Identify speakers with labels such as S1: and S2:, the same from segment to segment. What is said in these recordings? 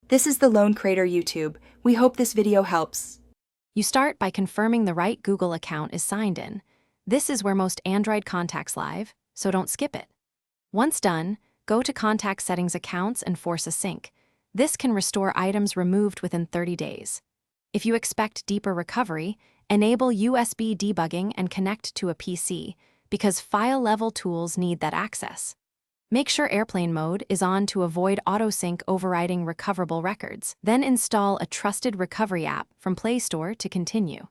S1: This is the Lone Crater YouTube. We hope this video helps.
S2: You start by confirming the right Google account is signed in. This is where most Android contacts live, so don't skip it. Once done, go to Contact Settings Accounts and force a sync. This can restore items removed within 30 days. If you expect deeper recovery, enable USB debugging and connect to a PC, because file-level tools need that access. Make sure airplane mode is on to avoid autosync overriding recoverable records. Then install a trusted recovery app from Play Store to continue.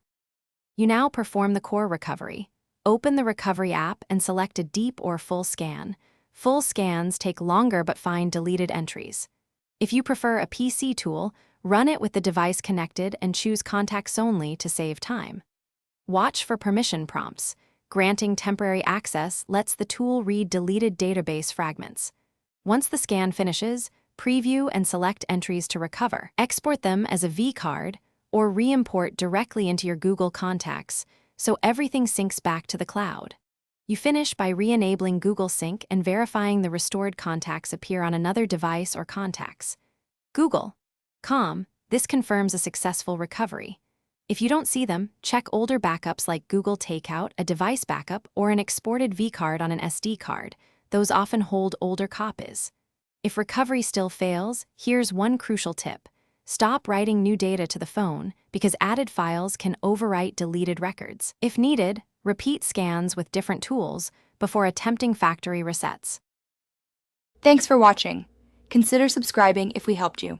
S2: You now perform the core recovery. Open the recovery app and select a deep or full scan. Full scans take longer but find deleted entries. If you prefer a PC tool, run it with the device connected and choose contacts only to save time. Watch for permission prompts. Granting temporary access lets the tool read deleted database fragments. Once the scan finishes, preview and select entries to recover. Export them as a V-card or re-import directly into your Google contacts so everything syncs back to the cloud. You finish by re-enabling Google Sync and verifying the restored contacts appear on another device or contacts. Google.com, this confirms a successful recovery. If you don't see them, check older backups like Google Takeout, a device backup, or an exported V-card on an SD card. Those often hold older copies. If recovery still fails, here's one crucial tip. Stop writing new data to the phone because added files can overwrite deleted records. If needed, repeat scans with different tools before attempting factory resets.
S1: Thanks for watching. Consider subscribing if we helped you.